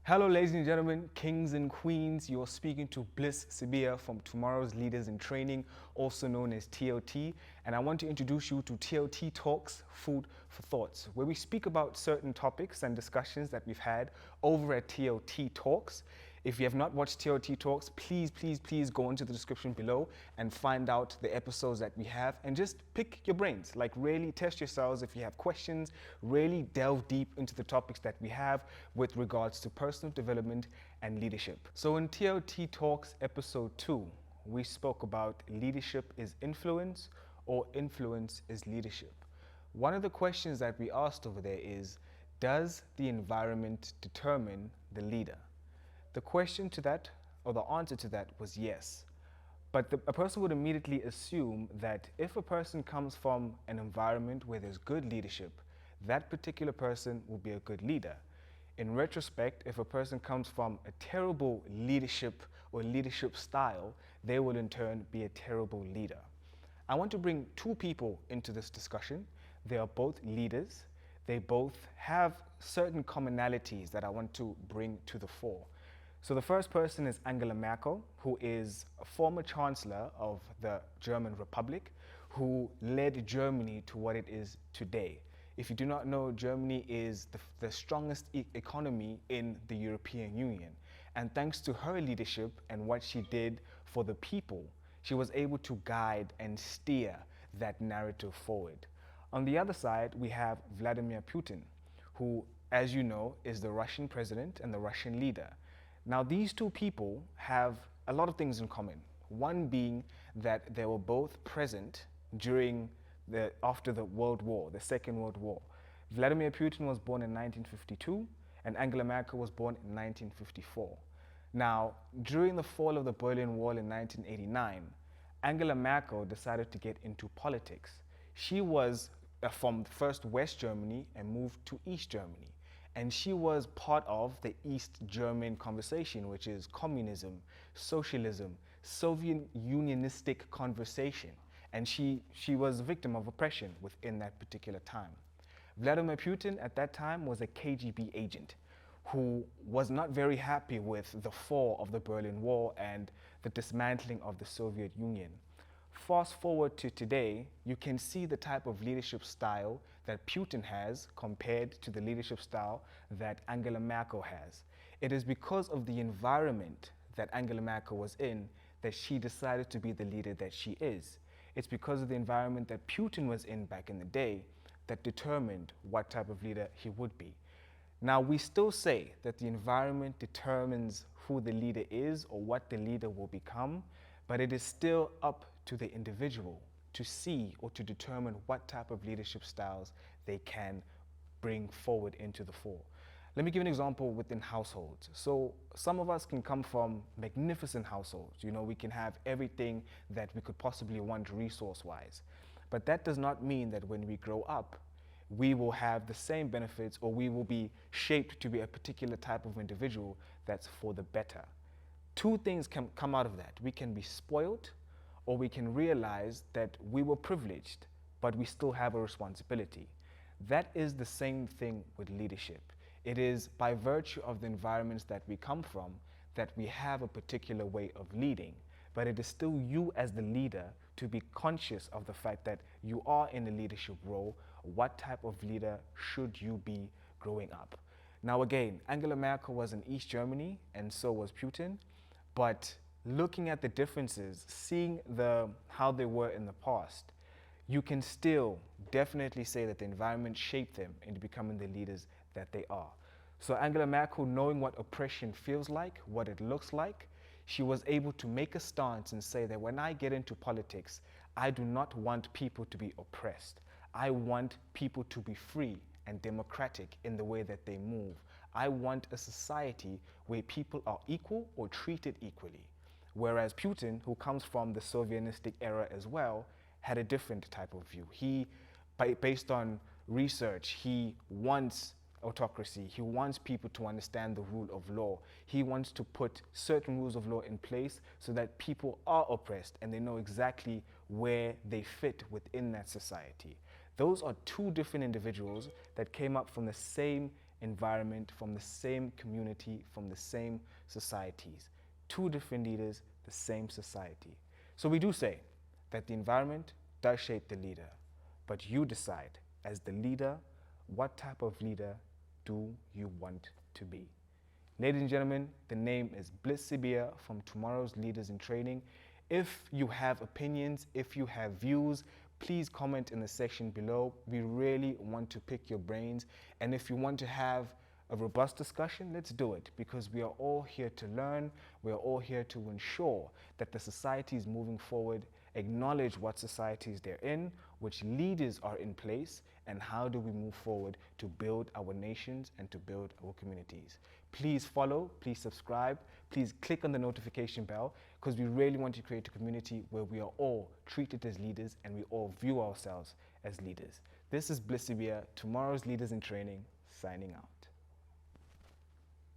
Hello, ladies and gentlemen, kings and queens. You're speaking to Bliss, Sibiya from Tomorrow's Leaders in Training, also known as TLT. And I want to introduce you to TLT Talks, Food for Thoughts, where we speak about certain topics and discussions that we've had over at TLT Talks. If you have not watched TLT Talks, please go into the description below and find out the episodes that we have and just pick your brains. Like, really test yourselves. If you have questions, really delve deep into the topics that we have with regards to personal development and leadership. So in TLT Talks episode 2, we spoke about leadership is influence or influence is leadership. One of the questions that we asked over there is, does the environment determine the leader? The question to that, or the answer to that, was yes. But a person would immediately assume that if a person comes from an environment where there's good leadership, that particular person will be a good leader. In retrospect, if a person comes from a terrible leadership or leadership style, they will in turn be a terrible leader. I want to bring two people into this discussion. They are both leaders. They both have certain commonalities that I want to bring to the fore. So the first person is Angela Merkel, who is a former chancellor of the German Republic, who led Germany to what it is today. If you do not know, Germany is the strongest economy in the European Union. And thanks to her leadership and what she did for the people, she was able to guide and steer that narrative forward. On the other side, we have Vladimir Putin, who, as you know, is the Russian president and the Russian leader. Now, these two people have a lot of things in common. One being that they were both present after the World War, the Second World War. Vladimir Putin was born in 1952 and Angela Merkel was born in 1954. Now, during the fall of the Berlin Wall in 1989, Angela Merkel decided to get into politics. She was from first West Germany and moved to East Germany. And she was part of the East German conversation, which is communism, socialism, Soviet Unionistic conversation. And she was a victim of oppression within that particular time. Vladimir Putin at that time was a KGB agent who was not very happy with the fall of the Berlin Wall and the dismantling of the Soviet Union. Fast forward to today, you can see the type of leadership style that Putin has compared to the leadership style that Angela Merkel has. It is because of the environment that Angela Merkel was in that she decided to be the leader that she is. It's because of the environment that Putin was in back in the day that determined what type of leader he would be. Now, we still say that the environment determines who the leader is or what the leader will become, but it is still up to the individual to see or to determine what type of leadership styles they can bring forward into the fore. Let me give an example within households. So some of us can come from magnificent households. You know, we can have everything that we could possibly want resource-wise. But that does not mean that when we grow up, we will have the same benefits or we will be shaped to be a particular type of individual that's for the better. Two things can come out of that. We can be spoiled, or we can realize that we were privileged, but we still have a responsibility. That is the same thing with leadership. It is by virtue of the environments that we come from that we have a particular way of leading, but it is still you as the leader to be conscious of the fact that you are in a leadership role. What type of leader should you be growing up? Now again, Angela Merkel was in East Germany and so was Putin, but looking at the differences, seeing how they were in the past, you can still definitely say that the environment shaped them into becoming the leaders that they are. So Angela Merkel, knowing what oppression feels like, what it looks like, she was able to make a stance and say that when I get into politics, I do not want people to be oppressed. I want people to be free and democratic in the way that they move. I want a society where people are equal or treated equally. Whereas Putin, who comes from the Sovietistic era as well, had a different type of view. He, based on research, he wants autocracy. He wants people to understand the rule of law. He wants to put certain rules of law in place so that people are oppressed and they know exactly where they fit within that society. Those are two different individuals that came up from the same environment, from the same community, from the same societies. Two different leaders, the same society. So we do say that the environment does shape the leader, but you decide as the leader, what type of leader do you want to be? Ladies and gentlemen, the name is Bliss Sibiya from Tomorrow's Leaders in Training. If you have opinions, if you have views, please comment in the section below. We really want to pick your brains. And if you want to have a robust discussion, let's do it, because we are all here to learn. We are all here to ensure that the society is moving forward, acknowledge what societies they're in, which leaders are in place, and how do we move forward to build our nations and to build our communities. Please follow, please subscribe, please click on the notification bell, because we really want to create a community where we are all treated as leaders and we all view ourselves as leaders. This is Bliss Sibiya, Tomorrow's Leaders in Training, signing out.